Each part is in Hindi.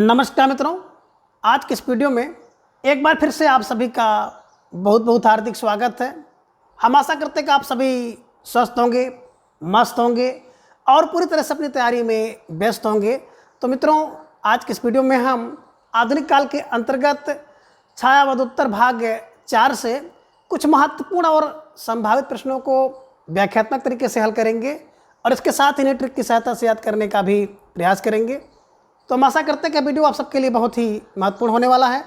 नमस्कार मित्रों, आज के इस वीडियो में एक बार फिर से आप सभी का बहुत बहुत हार्दिक स्वागत है। हम आशा करते हैं कि आप सभी स्वस्थ होंगे, मस्त होंगे और पूरी तरह से अपनी तैयारी में व्यस्त होंगे। तो मित्रों, आज के इस वीडियो में हम आधुनिक काल के अंतर्गत छायावादोत्तर भाग 4 से कुछ महत्वपूर्ण और संभावित प्रश्नों को व्याख्यात्मक तरीके से हल करेंगे और इसके साथ इन्हें ट्रिक की सहायता से याद करने का भी प्रयास करेंगे। तो हम आशा करते हैं कि वीडियो आप सबके लिए बहुत ही महत्वपूर्ण होने वाला है,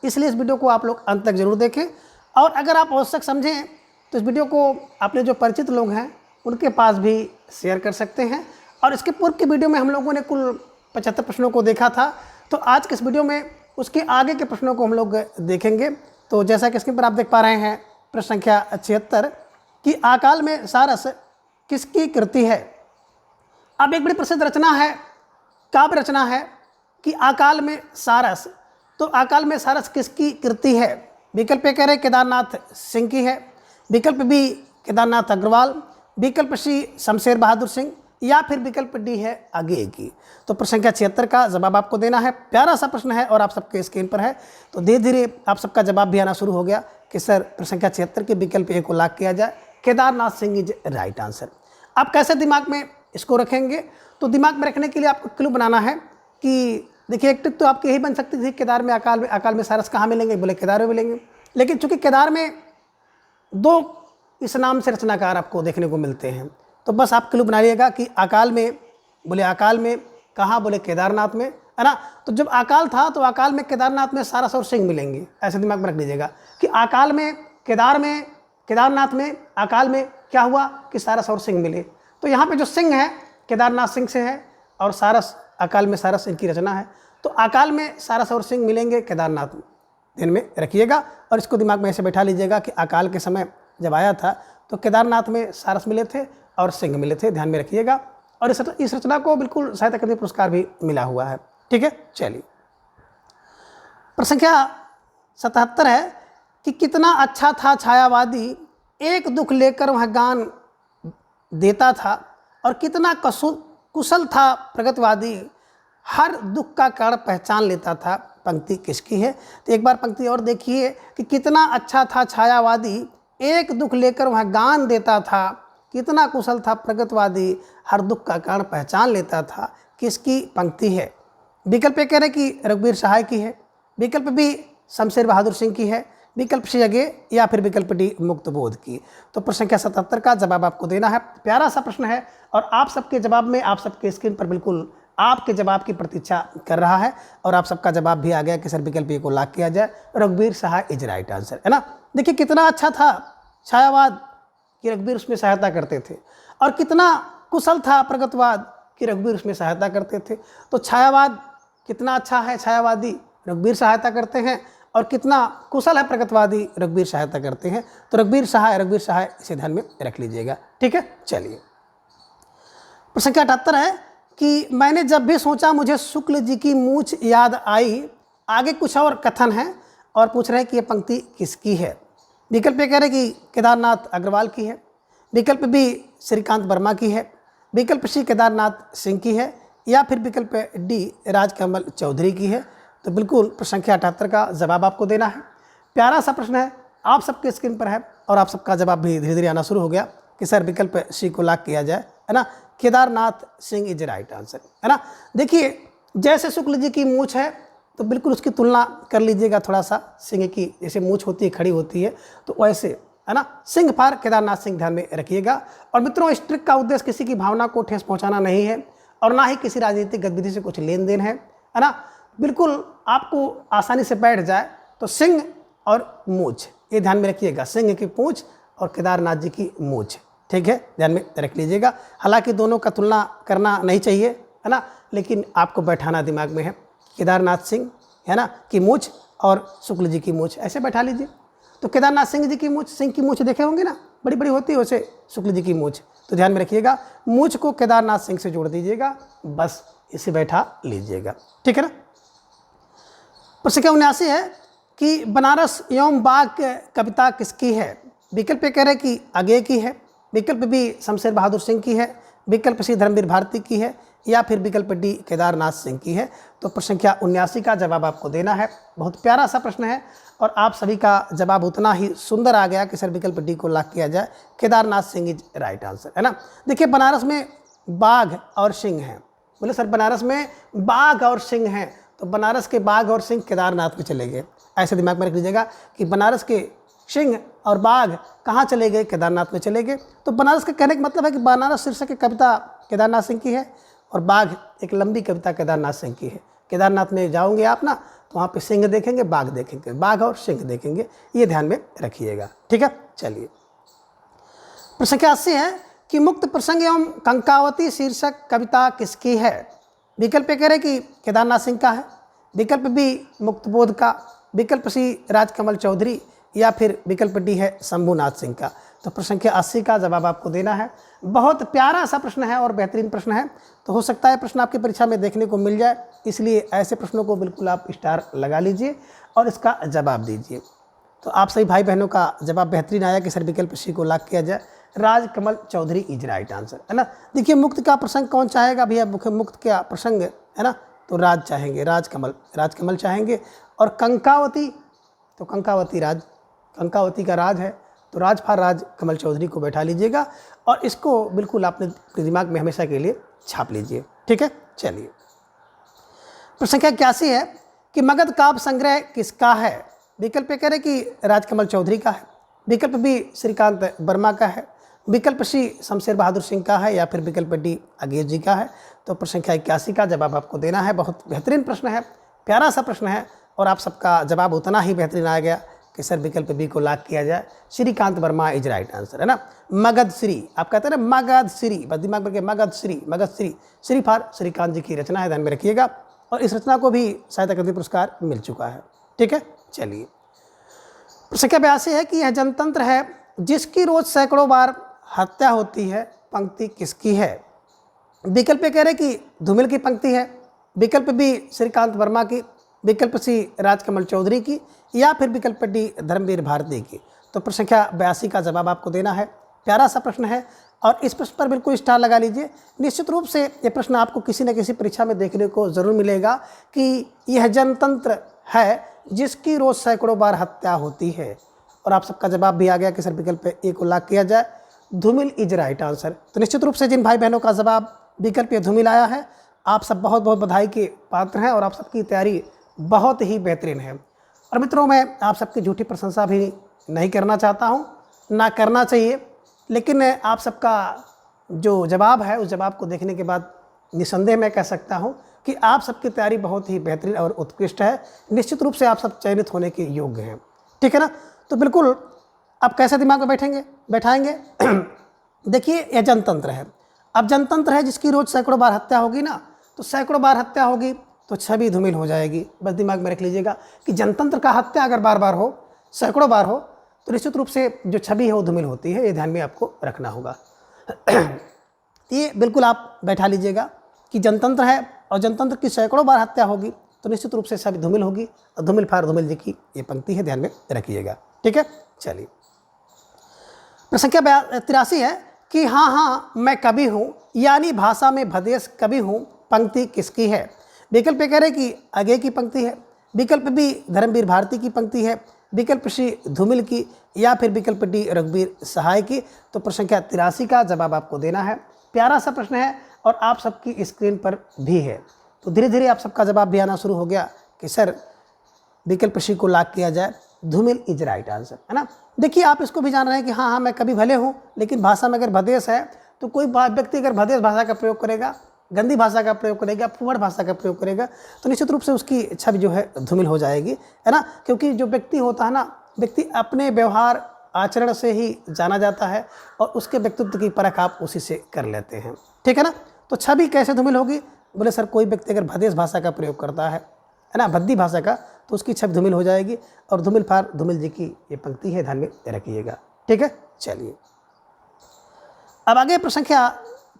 इसलिए इस वीडियो को आप लोग अंत तक जरूर देखें। और अगर आप आवश्यक समझें तो इस वीडियो को अपने जो परिचित लोग हैं उनके पास भी शेयर कर सकते हैं। और इसके पूर्व की वीडियो में हम लोगों ने कुल 75 प्रश्नों को देखा था, तो आज के इस वीडियो में उसके आगे के प्रश्नों को हम लोग देखेंगे। तो जैसा कि स्क्रीन पर आप देख पा रहे हैं, प्रश्न संख्या 76 कि आकाल में सारस किसकी कृति है। अब एक बड़ी प्रसिद्ध रचना है, काव्य रचना है कि आकाल में सारस। तो आकाल में सारस किसकी कृति है? विकल्प ए कह रहे केदारनाथ सिंह की है, विकल्प बी केदारनाथ अग्रवाल, विकल्प सी शमशेर बहादुर सिंह या फिर विकल्प डी है आगे की। तो प्रश्न संख्या 76 का जवाब आपको देना है। प्यारा सा प्रश्न है और आप सबके स्क्रीन पर है, तो धीरे धीरे आप सबका जवाब भी आना शुरू हो गया कि सर प्रश्न संख्या 76 के विकल्प ए को लॉक किया जाए, Kedarnath Singh is right answer. आप कैसे दिमाग में इसको रखेंगे? तो दिमाग में रखने के लिए आपको क्लू बनाना है कि देखिए, एक ट्रिक तो आपकी यही बन सकती थी, केदार में अकाल में सारस कहाँ मिलेंगे? बोले केदार में मिलेंगे, लेकिन चूंकि केदार में 2 इस नाम से रचनाकार आपको देखने को मिलते हैं, तो बस आप क्लू बनाइएगा कि अकाल में, बोले अकाल में कहाँ? बोले केदारनाथ में, है ना। तो जब अकाल था तो अकाल में केदारनाथ में सारस और सिंह मिलेंगे, ऐसे दिमाग में रख लीजिएगा कि अकाल में केदारनाथ में अकाल में क्या हुआ कि सारस और सिंह मिले। तो यहाँ पे जो सिंह है केदारनाथ सिंह से है और सारस अकाल में सारस इनकी रचना है, तो अकाल में सारस और सिंह मिलेंगे केदारनाथ में, ध्यान में रखिएगा। और इसको दिमाग में ऐसे बैठा लीजिएगा कि अकाल के समय जब आया था तो केदारनाथ में सारस मिले थे और सिंह मिले थे, ध्यान में रखिएगा। और इस रचना को बिल्कुल साहित्य अकादमी पुरस्कार भी मिला हुआ है, ठीक है। चलिए, प्रश्न संख्या 77 है कि कितना अच्छा था छायावादी, एक दुख लेकर वह गान देता था, और कितना कुशल था प्रगतिवादी, हर दुख का कारण पहचान लेता था। पंक्ति किसकी है? तो एक बार पंक्ति और देखिए कि कितना अच्छा था छायावादी, एक दुख लेकर वह गान देता था, कितना कुशल था प्रगतिवादी, हर दुख का कारण पहचान लेता था। किसकी पंक्ति है? विकल्प ए कह रहे कि रघुवीर सहाय की है, विकल्प बी शमशेर बहादुर सिंह की है, विकल्प सी आगे या फिर विकल्प डी मुक्तबोध की। तो प्रश्न संख्या 77 का जवाब आपको देना है। प्यारा सा प्रश्न है और आप सबके जवाब में, आप सबके स्क्रीन पर बिल्कुल आपके जवाब की प्रतीक्षा कर रहा है और आप सबका जवाब भी आ गया कि सर विकल्प ए को लॉक किया जाए, रघुवीर सहाय इज राइट आंसर, है ना। देखिए, कितना अच्छा था छायावाद कि रघुवीर उसमें सहायता करते थे, और कितना कुशल था प्रगतिवाद कि रघुवीर उसमें सहायता करते थे। तो छायावाद कितना अच्छा है, छायावादी रघुवीर सहायता करते हैं, और कितना कुशल है प्रगतिवादी, रघुवीर सहायता करते हैं। तो रघुवीर सहाय इसे ध्यान में रख लीजिएगा, ठीक है। चलिए, प्रश्न संख्या 78 है कि मैंने जब भी सोचा मुझे शुक्ल जी की मूछ याद आई। आगे कुछ और कथन है और पूछ रहे हैं कि ये पंक्ति किसकी है। विकल्प ए कह रहे कि केदारनाथ अग्रवाल की है, विकल्प बी श्रीकांत वर्मा की है, विकल्प सी केदारनाथ सिंह की है या फिर विकल्प डी राजकमल चौधरी की है। तो बिल्कुल प्रश्न संख्या 78 का जवाब आपको देना है। प्यारा सा प्रश्न है, आप सबके स्क्रीन पर है और आप सबका जवाब भी धीरे धीरे आना शुरू हो गया कि सर विकल्प सी को लॉक किया जाए, है ना, Kedarnath Singh is right answer, है ना। देखिए, जैसे शुक्ल जी की मूछ है तो बिल्कुल उसकी तुलना कर लीजिएगा थोड़ा सा, सिंह की जैसे मूछ होती है, खड़ी होती है, तो वैसे, है ना, सिंह फॉर केदारनाथ सिंह, ध्यान में रखिएगा। और मित्रों, इस ट्रिक का उद्देश्य किसी की भावना को ठेस पहुंचाना नहीं है और ना ही किसी राजनीतिक गतिविधि से कुछ लेन देन है ना। बिल्कुल आपको आसानी से बैठ जाए तो सिंह और मूछ, ये ध्यान में रखिएगा, सिंह की पूंछ और केदारनाथ जी की मूछ, ठीक है, ध्यान में रख लीजिएगा। हालांकि दोनों का तुलना करना नहीं चाहिए, है ना, लेकिन आपको बैठाना दिमाग में है केदारनाथ सिंह, है ना, की मूछ और शुक्ल जी की मूछ, ऐसे बैठा लीजिए। तो केदारनाथ सिंह जी की मूछ, सिंह की मूछ देखे होंगे ना, बड़ी बड़ी होती है, वैसे शुक्ल जी की मूछ। तो ध्यान में रखिएगा, मूछ को केदारनाथ सिंह से जोड़ दीजिएगा, बस इसे बैठा लीजिएगा, ठीक है ना। प्रश्न संख्या 79 है कि बनारस एवं बाग कविता किसकी है। विकल्प ए कह रहे कि आगे की है, विकल्प बी शमशेर बहादुर सिंह की है, विकल्प सी धर्मवीर भारती की है या फिर विकल्प डी केदारनाथ सिंह की है। तो प्रश्न संख्या 79 का जवाब आपको देना है। बहुत प्यारा सा प्रश्न है और आप सभी का जवाब उतना ही सुंदर आ गया कि सर विकल्प डी को लॉक किया जाए, Kedarnath Singh is right answer, है ना। देखिए बनारस में बाघ और सिंह हैं, बोले सर बनारस में बाघ और सिंह हैं, तो बनारस के बाघ और सिंह केदारनाथ में चले गए। ऐसे दिमाग में रख लीजिएगा कि बनारस के सिंह और बाघ कहाँ चले गए, केदारनाथ में चले गए। तो बनारस के कहने का मतलब है कि बनारस शीर्षक की कविता केदारनाथ सिंह की है और बाघ एक लंबी कविता केदारनाथ सिंह की है। केदारनाथ में जाओगे आप ना तो वहाँ पे सिंह देखेंगे, बाघ देखेंगे, बाघ और सिंह देखेंगे, ये ध्यान में रखिएगा, ठीक है। चलिए प्रश्न संख्या 80 है कि मुक्त प्रसंग एवं कंकावती शीर्षक कविता किसकी है। विकल्प कह रहे कि केदारनाथ सिंह का है, विकल्प बी मुक्तबोध का, विकल्प सी राजकमल चौधरी या फिर विकल्प डी है शंभुनाथ सिंह का। तो प्रश्न संख्या 80 का जवाब आपको देना है। बहुत प्यारा सा प्रश्न है और बेहतरीन प्रश्न है, तो हो सकता है प्रश्न आपकी परीक्षा में देखने को मिल जाए, इसलिए ऐसे प्रश्नों को बिल्कुल आप स्टार लगा लीजिए और इसका जवाब दीजिए। तो आप सभी भाई बहनों का जवाब बेहतरीन आया कि सर विकल्प सी को लॉक किया जाए, Rajkamal Chaudhary is right answer, है ना। देखिए मुक्त का प्रसंग कौन चाहेगा भैया, मुक्त का प्रसंग है ना, तो राज चाहेंगे, राजकमल चाहेंगे। और कंकावती, तो कंकावती का राज है, तो राज फॉर राजकमल चौधरी को बैठा लीजिएगा और इसको बिल्कुल आपने दिमाग में हमेशा के लिए छाप लीजिए, ठीक है। चलिए प्रश्न संख्या 81 है कि मगध काव्य संग्रह किसका है। विकल्प कह रहे कि राजकमल चौधरी का है, विकल्प बी श्रीकांत वर्मा का है, विकल्प सी शमशेर बहादुर सिंह का है या फिर विकल्प डी अंग्रेज जी का है। तो प्रश्न संख्या 81 का जवाब आपको देना है। बहुत बेहतरीन प्रश्न है, प्यारा सा प्रश्न है और आप सबका जवाब उतना ही बेहतरीन आ गया कि सर विकल्प बी को लॉक किया जाए, Shrikant Verma is right answer, है ना। मगध श्री आप कहते हैं ना, मगध श्री, बस दिमाग में मगध श्री, श्री फॉर श्रीकांत जी की रचना है, ध्यान में रखिएगा। और इस रचना को भी साहित्य अकादमी पुरस्कार मिल चुका है, ठीक है। चलिए प्रश्न संख्या 82 है कि यह जनतंत्र है जिसकी रोज सैकड़ों बार हत्या होती है, पंक्ति किसकी है। विकल्प कह रहे कि धूमिल की पंक्ति है, विकल्प बी श्रीकांत वर्मा की, विकल्प सी राजकमल चौधरी की या फिर विकल्प डी धर्मवीर भारती की। तो प्रश्न संख्या 82 का जवाब आपको देना है। प्यारा सा प्रश्न है और इस प्रश्न पर बिल्कुल स्टार लगा लीजिए। निश्चित रूप से ये प्रश्न आपको किसी न किसी परीक्षा में देखने को जरूर मिलेगा कि यह जनतंत्र है जिसकी रोज सैकड़ों बार हत्या होती है। और आप सबका जवाब भी आ गया कि सर विकल्प ए को लॉक किया जाए, धूमिल इज राइट आंसर। तो निश्चित रूप से जिन भाई बहनों का जवाब विकल्प ए धूमिल आया है, आप सब बहुत बहुत बधाई के पात्र हैं और आप सबकी तैयारी बहुत ही बेहतरीन है। और मित्रों मैं आप सबकी झूठी प्रशंसा भी नहीं करना चाहता हूँ, ना करना चाहिए, लेकिन आप सबका जो जवाब है उस जवाब को देखने के बाद निसंदेह मैं कह सकता हूँ कि आप सबकी तैयारी बहुत ही बेहतरीन और उत्कृष्ट है। निश्चित रूप से आप सब चयनित होने के योग्य हैं, ठीक है ना। तो बिल्कुल आप कैसे दिमाग में बैठाएंगे देखिए यह जनतंत्र है। अब जनतंत्र है जिसकी रोज सैकड़ों बार हत्या होगी ना, तो सैकड़ों बार हत्या होगी तो छवि धूमिल हो जाएगी। बस दिमाग में रख लीजिएगा कि जनतंत्र का हत्या अगर बार बार हो, सैकड़ों बार हो, तो निश्चित रूप से जो छवि है वो धूमिल होती है, ये ध्यान में आपको रखना होगा। ये बिल्कुल आप बैठा लीजिएगा कि जनतंत्र है और जनतंत्र की सैकड़ों बार हत्या होगी तो निश्चित रूप से छवि धूमिल होगी और धूमिल फार धूमिल जी की ये पंक्ति है, ध्यान में रखिएगा, ठीक है। चलिए प्रश्न संख्या 83 है कि हाँ मैं कवि हूँ यानी भाषा में भदेश कवि हूँ, पंक्ति किसकी है। विकल्प कह रहे कि अगे की पंक्ति है, विकल्प बी धर्मवीर भारती की पंक्ति है, विकल्प सी धूमिल की या फिर विकल्प डी रघुवीर सहाय की। तो प्रश्न संख्या 83 का जवाब आपको देना है। प्यारा सा प्रश्न है और आप सबकी स्क्रीन पर भी है, तो धीरे धीरे आप सबका जवाब भी आना शुरू हो गया कि सर विकल्प सी को लॉक किया जाए, धूमिल इज राइट आंसर, है ना। देखिए आप इसको भी जान रहे हैं कि हाँ मैं कभी भले हूँ, लेकिन भाषा में अगर भदेश है तो कोई व्यक्ति अगर भदेश भाषा का प्रयोग करेगा, गंदी भाषा का प्रयोग करेगा, फुहड़ भाषा का प्रयोग करेगा, तो निश्चित रूप से उसकी छवि जो है धूमिल हो जाएगी, है ना। क्योंकि जो व्यक्ति होता है ना, व्यक्ति अपने व्यवहार आचरण से ही जाना जाता है और उसके व्यक्तित्व की परख आप उसी से कर लेते हैं, ठीक है ना। तो छवि कैसे धूमिल होगी, बोले सर कोई व्यक्ति अगर भदेश भाषा का प्रयोग करता है ना, भद्दी भाषा का, तो उसकी छवि धूमिल हो जाएगी और धूमिल फार धूमिल जी की ये पंक्ति है, ध्यान में रखिएगा, ठीक है। चलिए अब आगे प्रश्न संख्या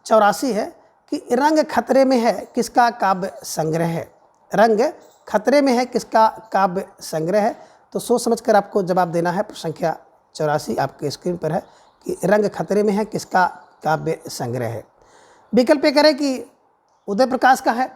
84 है कि रंग खतरे में है किसका काव्य संग्रह है। रंग खतरे में है किसका काव्य संग्रह है, तो सोच समझकर आपको जवाब देना है। प्रश्न संख्या 84 आपके स्क्रीन पर है कि रंग खतरे में है किसका काव्य संग्रह है। विकल्प करें कि उदय प्रकाश का है,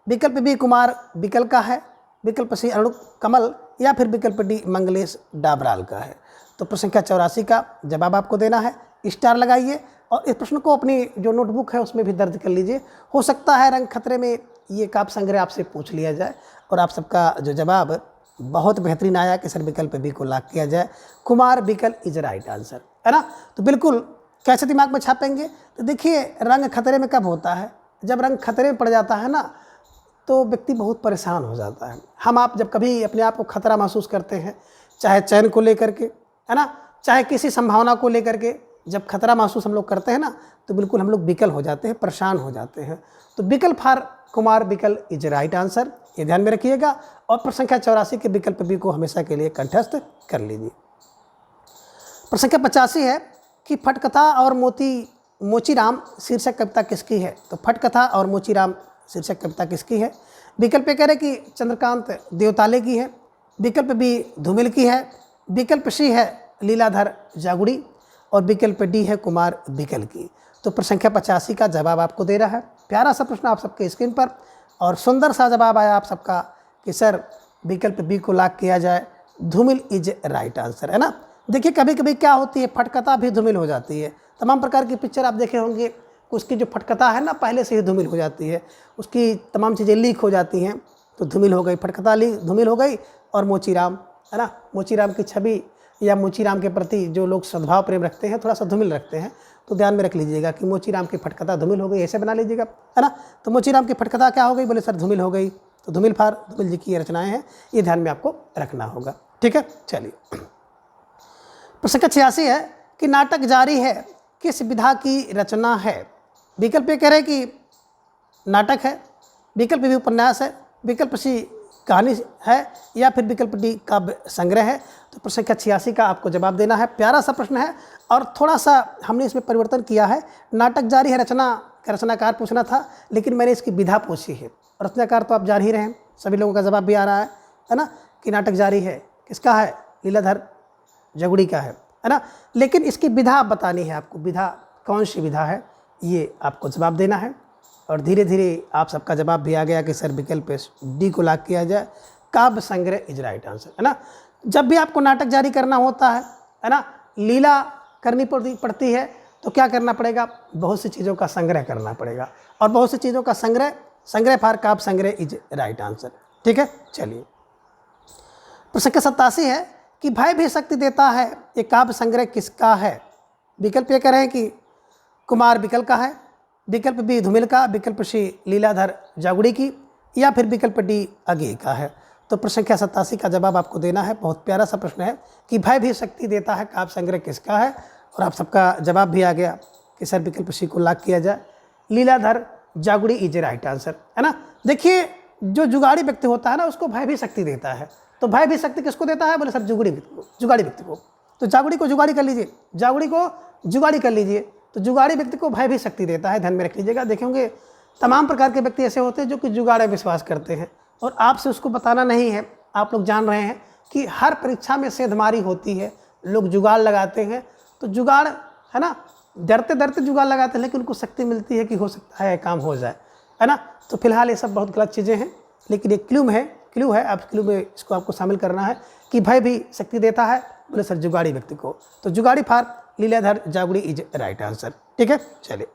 विकल्प बी कुमार बिकल का है, विकल्प सी अरुण कमल या फिर विकल्प डी मंगलेश डाबराल का है। तो प्रश्न संख्या 84 का जवाब आपको देना है। स्टार लगाइए और इस प्रश्न को अपनी जो नोटबुक है उसमें भी दर्ज कर लीजिए। हो सकता है रंग खतरे में ये काव्य संग्रह आपसे पूछ लिया जाए और आप सबका जो जवाब बहुत बेहतरीन आया कि सर विकल्प बी को लॉक किया जाए, कुमार बिकल इज राइट आंसर, है ना। तो बिल्कुल कैसे दिमाग में छापेंगे, तो देखिए रंग खतरे में कब होता है, जब रंग खतरे में पड़ जाता है ना तो व्यक्ति बहुत परेशान हो जाता है। हम आप जब कभी अपने आप को खतरा महसूस करते हैं, चाहे चयन को लेकर के, है ना, चाहे किसी संभावना को लेकर के, जब खतरा महसूस हम लोग करते हैं ना तो बिल्कुल हम लोग बिकल हो जाते हैं, परेशान हो जाते हैं। तो विकल्प फॉर कुमार बिकल इज राइट आंसर, ये ध्यान में रखिएगा। और प्रश्न संख्या 84 के विकल्प बी को हमेशा के लिए कंठस्थ कर लीजिए। प्रश्न संख्या 85 है कि फटकथा और मोचीराम शीर्षक कविता किसकी है। तो फटकथा और मोचीराम शीर्षक कविता किसकी है। विकल्प ए कह रहे कि चंद्रकांत देवताले की है, विकल्प बी धूमिल की है, विकल्प सी है लीलाधर जागुड़ी और विकल्प डी है कुमार बिकल की। तो प्रश्न संख्या 85 का जवाब आपको दे रहा है। प्यारा सा प्रश्न आप सबके स्क्रीन पर और सुंदर सा जवाब आया आप सबका कि सर विकल्प बी को लॉक किया जाए, धूमिल इज राइट आंसर, है ना। देखिए कभी कभी क्या होती है, फटकथा भी धूमिल हो जाती है। तमाम प्रकार की पिक्चर आप देखे होंगे, उसकी जो फटकथा है ना पहले से ही धूमिल हो जाती है, उसकी तमाम चीज़ें लीक हो जाती हैं तो धूमिल हो गई, फटकथा धूमिल हो गई। और मोचीराम, है ना, मोचीराम की छवि या मोचीराम के प्रति जो लोग सद्भाव प्रेम रखते हैं थोड़ा सा धूमिल रखते हैं, तो ध्यान में रख लीजिएगा कि मोचीराम की फटकथा धूमिल हो गई, ऐसे बना लीजिएगा, है ना। तो मोचीराम की फटकथा क्या हो गई, बोले सर धूमिल हो गई। तो धूमिल जी की रचनाएं हैं, ये ध्यान में आपको रखना होगा, ठीक है। चलिए प्रश्न संख्या 86 है कि नाटक जारी है किस विधा की रचना है। विकल्प ए कह रहे कि नाटक है, विकल्प बी उपन्यास है, विकल्प सी कहानी है या फिर विकल्प डी काव्य संग्रह है। तो प्रश्न संख्या 86 का आपको जवाब देना है। प्यारा सा प्रश्न है और थोड़ा सा हमने इसमें परिवर्तन किया है। नाटक जारी है रचना का रचनाकार पूछना था, लेकिन मैंने इसकी विधा पूछी है। रचनाकार तो आप जान ही रहे हैं, सभी लोगों का जवाब भी आ रहा है ना, कि नाटक जारी है किसका है, लीलाधर जगुड़ी का है ना। लेकिन इसकी विधा बतानी है आपको, विधा कौन सी विधा है ये आपको जवाब देना है। और धीरे धीरे आप सबका जवाब भी आ गया कि सर विकल्प डी को लॉक किया जाए, काव्य संग्रह इज राइट आंसर, है ना। जब भी आपको नाटक जारी करना होता है ना, लीला करनी पड़ती है तो क्या करना पड़ेगा, बहुत सी चीज़ों का संग्रह करना पड़ेगा और बहुत सी चीज़ों का संग्रह फॉर काव्य संग्रह इज राइट आंसर, ठीक है। चलिए प्रश्न संख्या 87 है कि भय भी शक्ति देता है, ये काव्य संग्रह किसका है। विकल्प ये कह रहे हैं कि कुमार बिकल का है, विकल्प बी धूमिल का, विकल्प सी लीलाधर जागुड़ी की या फिर विकल्प डी अगे का है। तो प्रश्न संख्या 87 का जवाब आपको देना है। बहुत प्यारा सा प्रश्न है कि भय भी शक्ति देता है, काव्य संग्रह किसका है, और आप सबका जवाब भी आ गया कि सर विकल्प सी को लॉक किया जाए, Leeladhar Jagudi is right answer, है ना। देखिए जो जुगाड़ी व्यक्ति होता है ना उसको भय भी शक्ति देता है, तो भय भी शक्ति किसको देता है, बोले सर जुगाड़ी व्यक्ति को। तो जागुड़ी को जुगाड़ी कर लीजिए, जागुड़ी को जुगाड़ी कर लीजिए, तो जुगाड़ी व्यक्ति को भय भी शक्ति देता है, ध्यान में रख लीजिएगा। देखेंगे तमाम प्रकार के व्यक्ति ऐसे होते हैं जो कि जुगाड़ में विश्वास करते हैं और आपसे उसको बताना नहीं है। आप लोग जान रहे हैं कि हर परीक्षा में सेंधमारी होती है, लोग जुगाड़ लगाते हैं, तो जुगाड़ है ना, डरते डरते जुगाड़ लगाते हैं, लेकिन उनको शक्ति मिलती है कि हो सकता है काम हो जाए, है ना। तो फिलहाल ये सब बहुत गलत चीज़ें हैं, लेकिन एक क्लू है, आप क्लू में इसको आपको शामिल करना है कि भय भी शक्ति देता है, बोले सर जुगाड़ी व्यक्ति को। तो जुगाड़ी for Leeladhar Jagudi is right answer, ठीक है। चलिए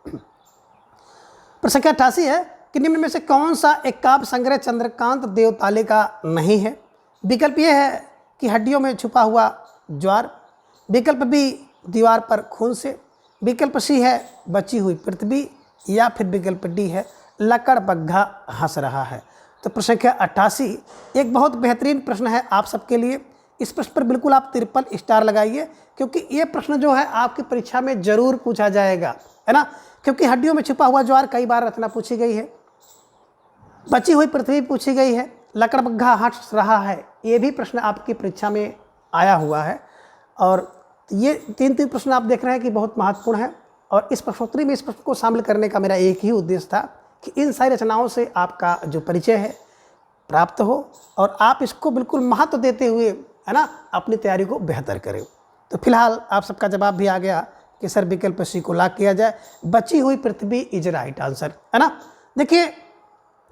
प्रश्न संख्या 88 है कि निम्न में से कौन सा एक काव्य संग्रह चंद्रकांत देवताले का नहीं है। विकल्प ये है कि हड्डियों में छुपा हुआ ज्वार, विकल्प बी दीवार पर खून से, विकल्प सी है बची हुई पृथ्वी या फिर विकल्प डी है लकड़ बग्घा हंस रहा है। तो प्रश्न संख्या 88 एक बहुत बेहतरीन प्रश्न है आप सबके लिए। इस प्रश्न पर बिल्कुल आप 53 स्टार लगाइए, क्योंकि ये प्रश्न जो है आपकी परीक्षा में जरूर पूछा जाएगा, है ना। क्योंकि हड्डियों में छुपा हुआ ज्वार कई बार रचना पूछी गई है, बची हुई पृथ्वी पूछी गई है, लकड़ बग्घा हंस रहा है, ये भी प्रश्न आपकी परीक्षा में आया हुआ है। और ये तीन प्रश्न आप देख रहे हैं कि बहुत महत्वपूर्ण है, और इस प्रश्नोत्तरी में इस प्रश्न को शामिल करने का मेरा एक ही उद्देश्य था कि इन सारी रचनाओं से आपका जो परिचय है प्राप्त हो और आप इसको बिल्कुल महत्व देते हुए, है ना, अपनी तैयारी को बेहतर करें। तो फिलहाल आप सबका जवाब भी आ गया कि सर विकल्प सी को लॉक किया जाए, बची हुई पृथ्वी इज राइट आंसर, है ना। देखिए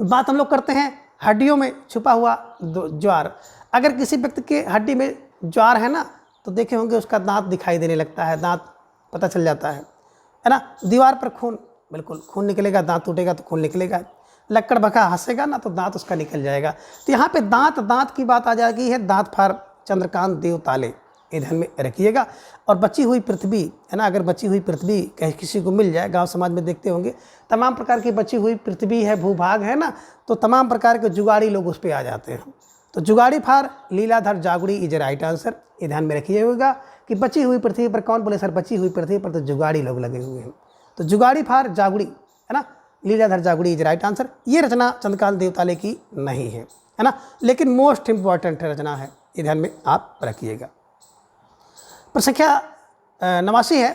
बात हम लोग करते हैं हड्डियों में छुपा हुआ ज्वार। अगर किसी व्यक्ति के हड्डी में ज्वार है ना, तो देखे होंगे उसका दांत दिखाई देने लगता है, दांत पता चल जाता है ना। दीवार पर खून, बिल्कुल खून निकलेगा, दांत टूटेगा तो खून निकलेगा। लक्कड़ बका हंसेगा ना तो दांत उसका निकल जाएगा। तो यहाँ पे दांत की बात आ जाएगी है। दांत फार चंद्रकांत देव ताले, ये ध्यान में रखिएगा। और बची हुई पृथ्वी है ना, अगर बची हुई पृथ्वी कहीं किसी को मिल जाए, गांव समाज में देखते होंगे तमाम प्रकार की बची हुई पृथ्वी है, भूभाग है ना, तो तमाम प्रकार के जुगाड़ी लोग उस पर आ जाते हैं। तो जुगाड़ी फार Leeladhar Jagudi is right answer, ये ध्यान में रखिएगा कि बची हुई पृथ्वी पर कौन बोले सर, बची हुई पृथ्वी पर तो जुगाड़ी लोग लगे हुए हैं। तो जुगाड़ी फार जागुड़ी है ना, Leeladhar Jagudi is right answer. ये रचना चंद्रकांत देवताले की नहीं है ना, लेकिन मोस्ट इंपॉर्टेंट रचना है, ये ध्यान में आप रखिएगा। प्रसंख्या 89 है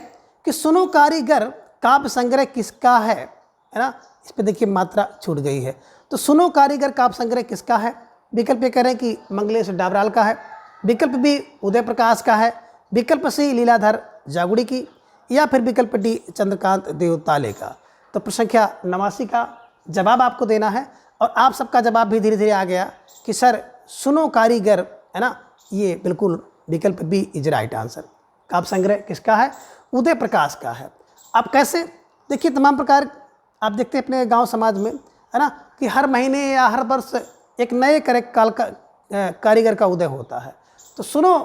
कि सुनो कारीगर काव्य संग्रह किसका है ना। इस पे देखिए मात्रा छूट गई है। तो सुनो कारीगर काव्य संग्रह किसका है। विकल्प ये कह रहे हैं कि मंगलेश डाबराल का है, विकल्प बी उदय प्रकाश का है, विकल्प सी लीलाधर जागुड़ी की, या फिर विकल्प डी चंद्रकांत देवताले का। तो प्रसंख्या 89 का जवाब आपको देना है। और आप सबका जवाब भी धीरे धीरे आ गया कि सर सुनो कारीगर है ना, ये बिल्कुल विकल्प बी इज राइट आंसर। काव्य संग्रह किसका है, उदय प्रकाश का है। अब कैसे, देखिए तमाम प्रकार आप देखते हैं अपने गांव समाज में है ना, कि हर महीने या हर वर्ष एक नए कारीगर का उदय होता है। तो सुनो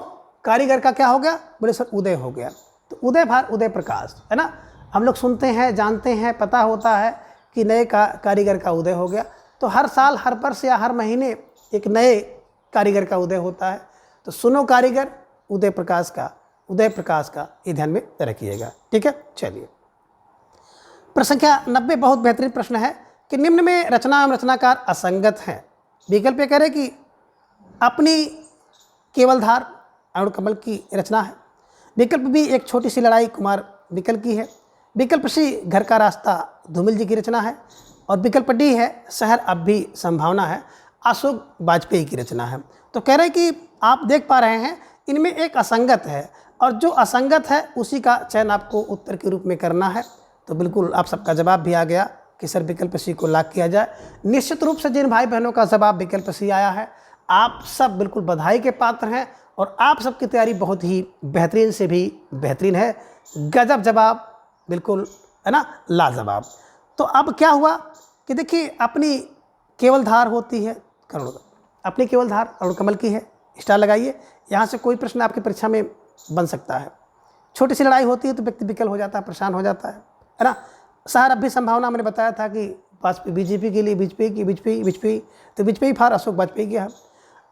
कारीगर का क्या हो गया, बोले सर उदय हो गया। तो उदय भार उदय प्रकाश है ना, हम लोग सुनते हैं, जानते हैं, पता होता है कि नए कारीगर का उदय हो गया। तो हर साल, हर वर्ष या हर महीने एक नए कारीगर का उदय होता है। तो सुनो कारीगर उदय प्रकाश का ये ध्यान में रखिएगा। ठीक है, चलिए प्रसंख्या 90 बहुत बेहतरीन प्रश्न है कि निम्न में रचना एवं रचनाकार असंगत हैं। विकल्प ये कह रहे कि अपनी केवलधार अरुण कमल की रचना है, विकल्प बी एक छोटी सी लड़ाई कुमार विकल की है, विकल्प सी घर का रास्ता धूमिल जी की रचना है, और विकल्प डी है शहर अब भी संभावना है अशोक वाजपेयी की रचना है। तो कह रहे कि आप देख पा रहे हैं इनमें एक असंगत है, और जो असंगत है उसी का चयन आपको उत्तर के रूप में करना है। तो बिल्कुल आप सबका जवाब भी आ गया कि सर विकल्प सी को लॉक किया जाए। निश्चित रूप से जिन भाई बहनों का जवाब विकल्प सी आया है, आप सब बिल्कुल बधाई के पात्र हैं, और आप सबकी तैयारी बहुत ही बेहतरीन से भी बेहतरीन है। गजब जवाब, बिल्कुल है ना, लाजवाब। तो अब क्या हुआ कि देखिए अपनी केवलधार होती है करुण, अपनी केवलधार अरुण कमल की है, स्टार लगाइए। यहाँ से कोई प्रश्न आपकी परीक्षा में बन सकता है। छोटी सी लड़ाई होती है तो व्यक्ति विकल हो जाता है, परेशान हो जाता है ना। शहर अब भी संभावना, मैंने बताया था कि बीजेपी के लिए बीजेपी तो बीजेपी फार अशोक वाजपेयी की है।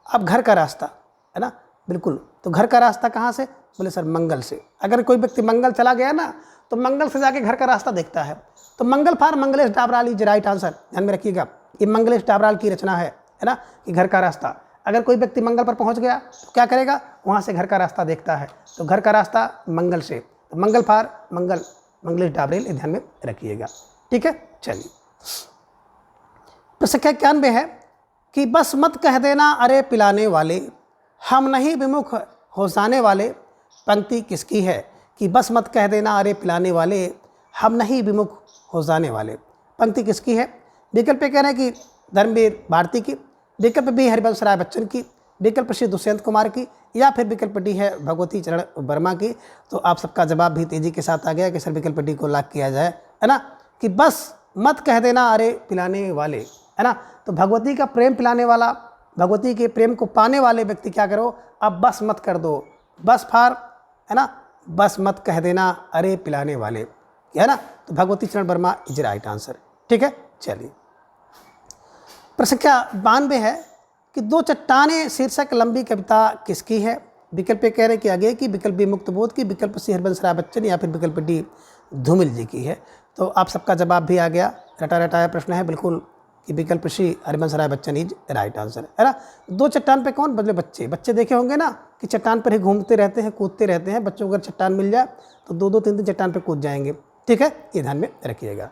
अब घर का रास्ता है ना, बिल्कुल। तो घर का रास्ता कहाँ से, बोले सर मंगल से। अगर कोई व्यक्ति मंगल चला गया ना, तो मंगल से जाके घर का रास्ता देखता है। तो मंगल फार मंगलेश डाबराल इज राइट आंसर, ध्यान में रखिएगा। ये मंगलेश डाबराल की रचना है ना, कि घर का रास्ता। अगर कोई व्यक्ति मंगल पर पहुंच गया तो क्या करेगा, वहाँ से घर का रास्ता देखता है। तो घर का रास्ता मंगल से, तो मंगल फार मंगलेश डाबराल, ध्यान में रखिएगा। ठीक है, चलिए प्रसंख्या 91 है कि बस मत कह देना अरे पिलाने वाले, हम नहीं विमुख हो जाने वाले। पंक्ति किसकी है कि बस मत कह देना अरे पिलाने वाले, हम नहीं विमुख हो जाने वाले। पंक्ति किसकी है। विकल्प कह रहे हैं कि धर्मवीर भारती की, विकल्प बी हरिवंश राय बच्चन की, विकल्प सी दुष्यंत कुमार की, या फिर विकल्प डी है भगवती चरण वर्मा की। तो आप सबका जवाब भी तेजी के साथ आ गया कि सर विकल्प डी को लॉक किया जाए, है ना, कि बस मत कह देना अरे पिलाने वाले, है ना। तो भगवती का प्रेम पिलाने वाला, भगवती के प्रेम को पाने वाले व्यक्ति क्या करो, अब बस मत कर दो, बस फार है ना, बस मत कह देना अरे पिलाने वाले, है ना। तो भगवती चरण वर्मा इज राइट आंसर। ठीक है, चलिए प्रसंख्या 92 है कि दो चट्टाने शीर्षक लंबी कविता किसकी है। विकल्प कह रहे कि आगे की, विकल्प बी मुक्तबोध की, विकल्प सी हरिवंश राय बच्चन, या फिर विकल्प डी धूमिल जी की है। तो आप सबका जवाब भी आ गया, रटा रटाया प्रश्न है बिल्कुल, कि विकल्प सी Harivansh Rai Bachchan is right answer, है ना। दो चट्टान पे कौन, बदले बच्चे देखे होंगे ना, कि चट्टान पर ही घूमते रहते हैं, कूदते रहते हैं। बच्चों को अगर चट्टान मिल जाए तो 2-2, 3-3 चट्टान पे कूद जाएंगे। ठीक है, ये ध्यान में रखिएगा।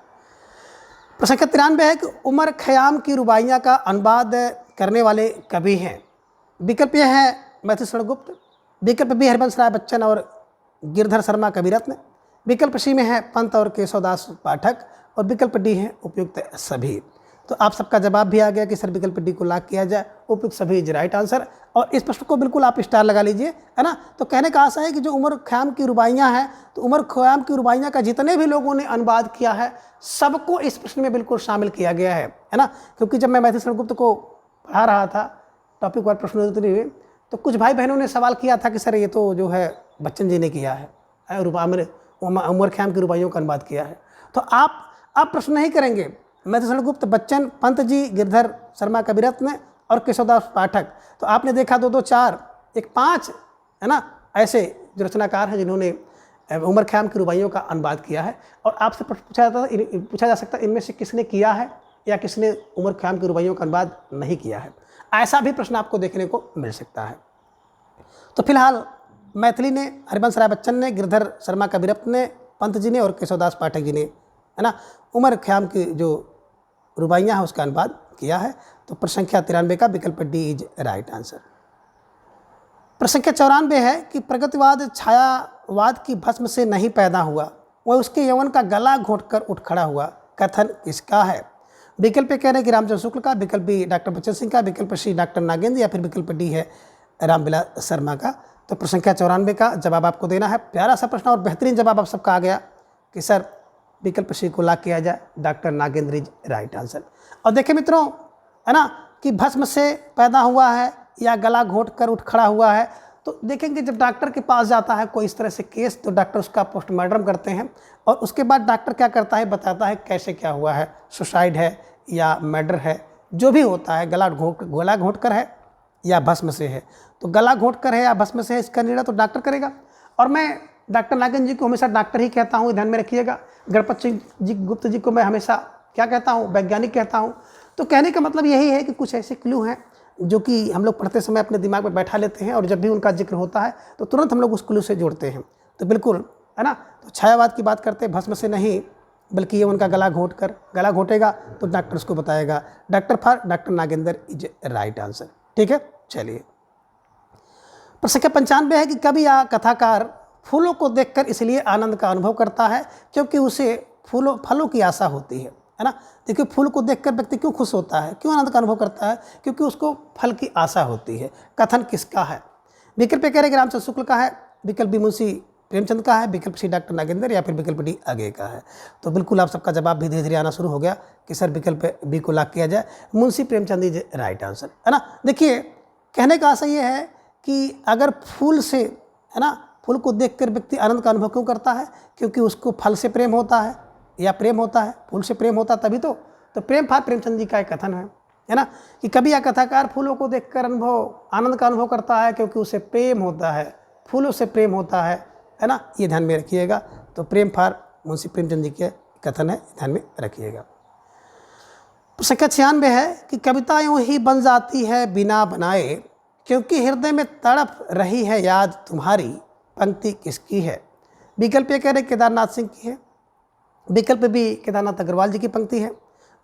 प्रसंख्या 93 है कि उमर खयाम की रुबाइयाँ का अनुवाद करने वाले कवि हैं। विकल्प यह है मैथिली शरण गुप्त, विकल्प बी हरिवंश राय बच्चन और गिरधर शर्मा कविरत्न, विकल्प सी में है पंत और केशवदास पाठक, और विकल्प डी है उपयुक्त सभी। तो आप सबका जवाब भी आ गया कि सर विकल्प डी को लॉक किया जाए, उपयुक्त सभी इज राइट आंसर। और इस प्रश्न को बिल्कुल आप स्टार लगा लीजिए, है ना। तो कहने का आशा है कि जो उमर ख़याम की रुबाइयाँ हैं, तो उमर ख़याम की रुबाइयाँ का जितने भी लोगों ने अनुवाद किया है सबको इस प्रश्न में बिल्कुल शामिल किया गया है ना। क्योंकि जब मैं मैथिली शरण गुप्त को पढ़ा रहा था, टॉपिक वार प्रश्नोत्तरी में, तो कुछ भाई बहनों ने सवाल किया था कि सर ये तो जो है बच्चन जी ने किया है, उमर ख़याम की रुबाइयों का अनुवाद किया है। तो आप प्रश्न नहीं करेंगे, मैथिली शरण गुप्त, बच्चन, पंत जी, गिरधर शर्मा कविरत्न और केशवदास पाठक। तो आपने देखा 2 2 4 1 5, है ना, ऐसे जो रचनाकार हैं जिन्होंने उमर ख़याम की रुबाइयों का अनुवाद किया है। और आपसे पूछा जा सकता है इनमें से किसने किया है या किसने उमर ख़याम की रुबाइयों का अनुवाद नहीं किया है। ऐसा भी प्रश्न आपको देखने को मिल सकता है। तो फिलहाल मैथिली ने हरिवंश राय बच्चन ने, गिरधर शर्मा कविरत्न ने, पंत जी ने और केशवदास पाठक जी ने, है ना, उमर ख़याम की जो रुबाइयाँ हैं उसका अनुवाद किया है। तो प्रश्न संख्या 93 का विकल्प डी इज राइट आंसर। प्रश्न संख्या 94 है कि प्रगतिवाद छायावाद की भस्म से नहीं पैदा हुआ, वह उसके यौवन का गला घोंटकर उठ खड़ा हुआ, कथन किसका है। विकल्प कह रहे हैं कि रामचंद्र शुक्ल का, विकल्प बी डॉक्टर बच्चन सिंह का, विकल्प सी डॉक्टर नागेंद्र, या फिर विकल्प डी है रामविलास शर्मा का। तो प्रश्न संख्या 94 का जवाब आपको देना है। प्यारा सा प्रश्न और बेहतरीन जवाब आप सबका आ गया कि सर विकल्प सी को लॉक किया जाए, doctor Nagendra is right answer. और देखिए मित्रों, है ना, कि भस्म से पैदा हुआ है या गला घोंट कर उठ खड़ा हुआ है, तो देखेंगे जब डॉक्टर के पास जाता है कोई इस तरह से केस, तो डॉक्टर उसका पोस्टमार्टम करते हैं और उसके बाद डॉक्टर क्या करता है, बताता है कैसे क्या हुआ है, सुसाइड है या मर्डर है, जो भी होता है, गला घोंट कर है या भस्म से है। तो गला घोंट कर है या भस्म से है, इसका निर्णय तो डॉक्टर करेगा। और मैं डॉक्टर नागेंद्र जी को हमेशा डॉक्टर ही कहता हूँ, ध्यान में रखिएगा। गणपत सिंह जी गुप्त जी को मैं हमेशा क्या कहता हूँ, वैज्ञानिक कहता हूँ। तो कहने का मतलब यही है कि कुछ ऐसे क्लू हैं जो कि हम लोग पढ़ते समय अपने दिमाग में बैठा लेते हैं और जब भी उनका जिक्र होता है तो तुरंत हम लोग उस क्लू से जोड़ते हैं। तो बिल्कुल, है ना। तो छायावाद की बात करते हैं, भस्म से नहीं, बल्कि ये उनका गला घोटेगा तो डॉक्टर उसको बताएगा। Doctor Nagendra is right answer. ठीक है, चलिए। प्रश्न संख्या 95 है कि कवि या कथाकार फूलों को देखकर इसलिए आनंद का अनुभव करता है क्योंकि उसे फलों की आशा होती है ना। देखिए, फूल को देखकर व्यक्ति क्यों खुश होता है, क्यों आनंद का अनुभव करता है, क्योंकि उसको फल की आशा होती है। कथन किसका है। विकल्प कह रहे रामचंद्र शुक्ल का है, विकल्प बी मुंशी प्रेमचंद का है, विकल्प सी डॉक्टर नागेंद्र, या फिर विकल्प डी आगे का है। तो बिल्कुल आप सबका जवाब भी धीरे धीरे आना शुरू हो गया कि सर विकल्प बी को लॉक किया जाए, Munshi Premchand is right answer, है ना। देखिए, कहने का आशा ये है कि अगर फूल से, है ना, फूल को देखकर व्यक्ति आनंद का अनुभव क्यों करता है, क्योंकि उसको फल से प्रेम होता है या प्रेम होता है, फूल से प्रेम होता तभी तो प्रेम फार प्रेमचंद जी का एक कथन है ना, कि कवि या कथाकार फूलों को देखकर आनंद का अनुभव करता है क्योंकि उसे प्रेम होता है, फूलों से प्रेम होता है ना। ये ध्यान में रखिएगा। तो प्रेम फार मुंशी प्रेमचंद जी के कथन है, ध्यान में रखिएगा। संख्या 96 है कि कविता यूं ही बन जाती है बिना बनाए क्योंकि हृदय में तड़प रही है याद तुम्हारी, पंक्ति किसकी है। विकल्प ये कह रहे केदारनाथ सिंह की है, विकल्प बी केदारनाथ अग्रवाल जी की पंक्ति है,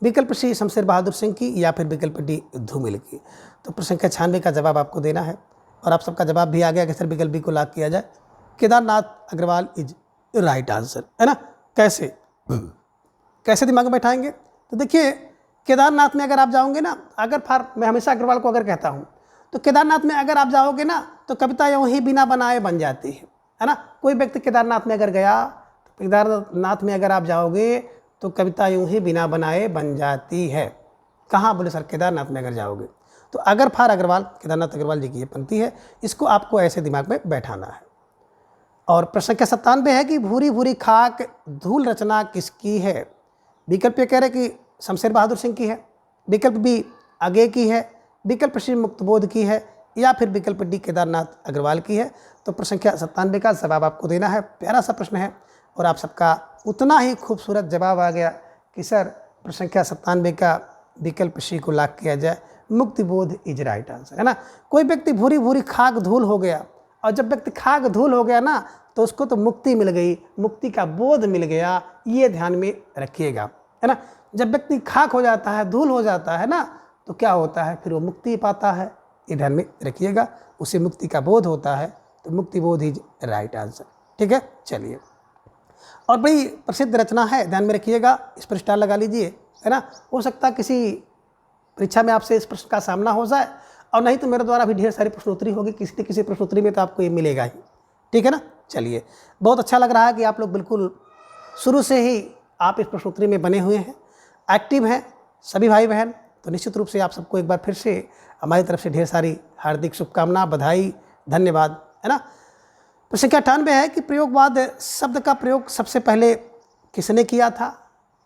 विकल्प सी शमशेर बहादुर सिंह की, या फिर विकल्प डी धूमिल की। तो प्रश्न संख्या 96 का जवाब आपको देना है और आप सबका जवाब भी आ गया कि सर विकल्प बी को लॉक किया जाए, Kedarnath Agrawal is right answer, है ना। कैसे दिमाग में बैठाएंगे। तो देखिए, केदारनाथ में अगर आप जाओगे ना, मैं हमेशा अग्रवाल को अगर कहता हूँ, तो केदारनाथ में अगर आप जाओगे ना तो कविता यूं ही बिना बनाए बन जाती है ना। कोई व्यक्ति केदारनाथ में अगर गया, तो केदारनाथ में अगर आप जाओगे तो कविता यूं ही बिना बनाए बन जाती है। कहाँ बोले सर, केदारनाथ में अगर जाओगे। तो अगर फार अग्रवाल, केदारनाथ अग्रवाल जी की ये पंक्ति है, इसको आपको ऐसे दिमाग में बैठाना है। और प्रश्न संख्या 97 है कि भूरी भूरी खाक धूल रचना किसकी है। विकल्प ये कह रहे कि शमशेर बहादुर सिंह की है, विकल्प बी आगे की है, विकल्प सी मुक्तबोध की है, या फिर विकल्प डी केदारनाथ अग्रवाल की है। तो प्रश्न संख्या 97 का जवाब आपको देना है। प्यारा सा प्रश्न है और आप सबका उतना ही खूबसूरत जवाब आ गया कि सर प्रश्न संख्या 97 का विकल्प सी को लॉक किया जाए, मुक्तिबोध इज राइट आंसर, है ना। कोई व्यक्ति भूरी भूरी खाक धूल हो गया, और जब व्यक्ति खाक धूल हो गया ना तो उसको तो मुक्ति मिल गई, मुक्ति का बोध मिल गया, ये ध्यान में रखिएगा, है ना। जब व्यक्ति खाक हो जाता है, धूल हो जाता है ना, तो क्या होता है, फिर वो मुक्ति पाता है, ये ध्यान में रखिएगा। उसे मुक्ति का बोध होता है, तो मुक्ति बोध इज राइट आंसर। ठीक है, चलिए। और बड़ी प्रसिद्ध रचना है, ध्यान में रखिएगा, इस पर स्टार लगा लीजिए, है ना। हो सकता है किसी परीक्षा में आपसे इस प्रश्न का सामना हो जाए, और नहीं तो मेरे द्वारा भी ढेर सारी प्रश्नोत्तरी होगी, किसी न किसी प्रश्नोत्तरी में तो आपको ये मिलेगा ही। ठीक है ना। चलिए, बहुत अच्छा लग रहा है कि आप लोग बिल्कुल शुरू से ही आप इस प्रश्नोत्तरी में बने हुए हैं, एक्टिव हैं सभी भाई बहन। तो निश्चित रूप से आप सबको एक बार फिर से हमारी तरफ से ढेर सारी हार्दिक शुभकामना, बधाई, धन्यवाद, है ना। प्रश्न संख्या 98 है कि प्रयोगवाद शब्द का प्रयोग सबसे पहले किसने किया था?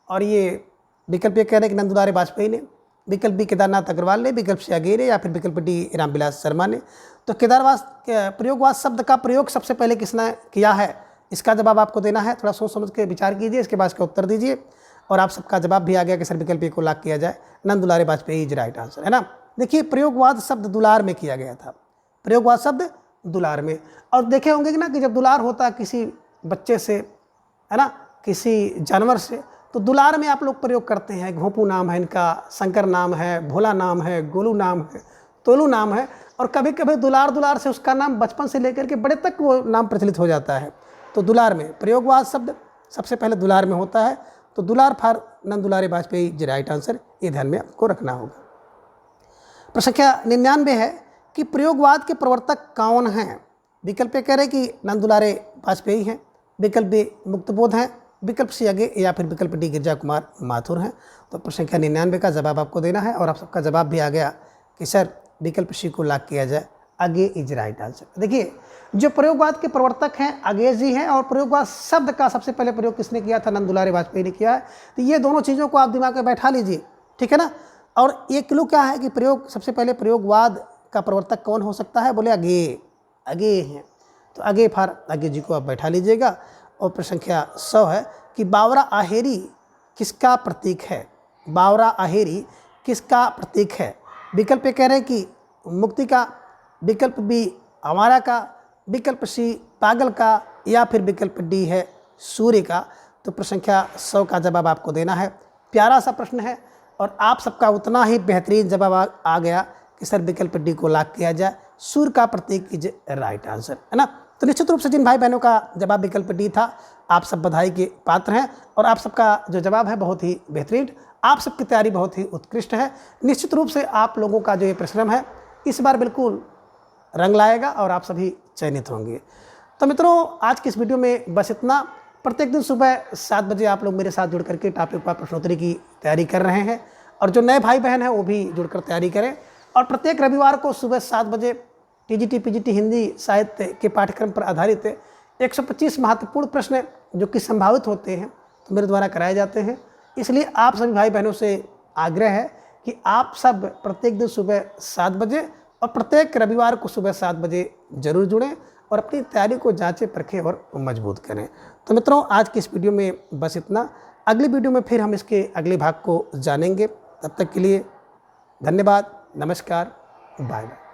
और ये विकल्प ये कह रहे हैं कि नंदुलारे वाजपेयी ने, विकल्प बी केदारनाथ अग्रवाल ने, विकल्प सी अगेरे, या फिर विकल्प डी रामविलास शर्मा ने। तो प्रयोगवाद शब्द का प्रयोग सबसे पहले किसने किया है, इसका जवाब आपको देना है। थोड़ा सोच समझ के विचार कीजिए, इसके बाद इसका उत्तर दीजिए। और आप सबका जवाब भी आ गया कि सर विकल्प ए को लॉक किया जाए, नंदुलारे वाजपेयी इज राइट आंसर, है ना। देखिए, प्रयोगवाद शब्द दुलार में किया गया था, प्रयोगवाद शब्द दुलार में। और देखे होंगे कि ना कि जब दुलार होता है किसी बच्चे से, है ना, किसी जानवर से, तो दुलार में आप लोग प्रयोग करते हैं। घोंपू नाम है इनका, शंकर नाम है, भोला नाम है, गोलू नाम है, तोलू नाम है, और कभी कभी दुलार से उसका नाम बचपन से लेकर के बड़े तक वो नाम प्रचलित हो जाता है। तो दुलार में प्रयोगवाद शब्द सबसे पहले दुलार में होता है। तो दुलार for Nandulare Vajpeyi is right answer, ये ध्यान में आपको रखना होगा। प्रश्न संख्या 99 है कि प्रयोगवाद के प्रवर्तक कौन हैं? विकल्प ए कह रहे कि नंदुलारे वाजपेयी हैं, विकल्प बी मुक्तबोध हैं, विकल्प सी आगे, या फिर विकल्प डी गिरजा कुमार माथुर हैं। तो प्रश्न संख्या 99 का जवाब आपको देना है, और आप सबका जवाब भी आ गया कि सर विकल्प सी को लॉक किया जाए, आगे इज राइट आंसर। देखिए, जो प्रयोगवाद के प्रवर्तक हैं आगे जी हैं, और प्रयोगवाद शब्द का सबसे पहले प्रयोग किसने किया था? नंदुलारे वाजपेयी ने किया है। तो ये दोनों चीज़ों को आप दिमाग में बैठा लीजिए, ठीक है ना। और ये क्लू क्या है कि सबसे पहले प्रयोगवाद का प्रवर्तक कौन हो सकता है? बोले आगे हैं। तो आगे फॉर आगे जी को आप बैठा लीजिएगा। और प्रश्न संख्या 100 है कि बावरा आहेरी किसका प्रतीक है? बावरा आहेरी किसका प्रतीक है? विकल्प ये कह रहे हैं कि मुक्ति का, विकल्प बी आवारा का, विकल्प सी पागल का, या फिर विकल्प डी है सूर्य का। तो प्रश्न संख्या 100 का जवाब आपको देना है। प्यारा सा प्रश्न है, और आप सबका उतना ही बेहतरीन जवाब आ गया कि सर विकल्प डी को लॉक किया जाए, सूर्य का प्रतीक इज राइट आंसर, है ना। तो निश्चित रूप से जिन भाई बहनों का जवाब विकल्प डी था, आप सब बधाई के पात्र हैं, और आप सबका जो जवाब है बहुत ही बेहतरीन, आप सबकी तैयारी बहुत ही उत्कृष्ट है। निश्चित रूप से आप लोगों का जो ये परिश्रम है इस बार बिल्कुल रंग लाएगा, और आप सभी चयनित होंगे। तो मित्रों, आज की इस वीडियो में बस इतना। प्रत्येक दिन सुबह 7 बजे आप लोग मेरे साथ जुड़ करके टॉपिक पर प्रश्नोत्तरी की तैयारी कर रहे हैं, और जो नए भाई बहन हैं वो भी जुड़कर तैयारी करें। और प्रत्येक रविवार को सुबह 7 बजे टीजीटी पीजीटी हिंदी साहित्य के पाठ्यक्रम पर आधारित 125 महत्वपूर्ण प्रश्न जो कि संभावित होते हैं तो मेरे द्वारा कराए जाते हैं। इसलिए आप सभी भाई बहनों से आग्रह है कि आप सब प्रत्येक दिन सुबह 7 बजे और प्रत्येक रविवार को सुबह 7 बजे जरूर जुड़ें, और अपनी तैयारी को जांचें, परखें और मजबूत करें। तो मित्रों, आज की इस वीडियो में बस इतना। अगली वीडियो में फिर हम इसके अगले भाग को जानेंगे। तब तक के लिए धन्यवाद, नमस्कार, बाय बाय।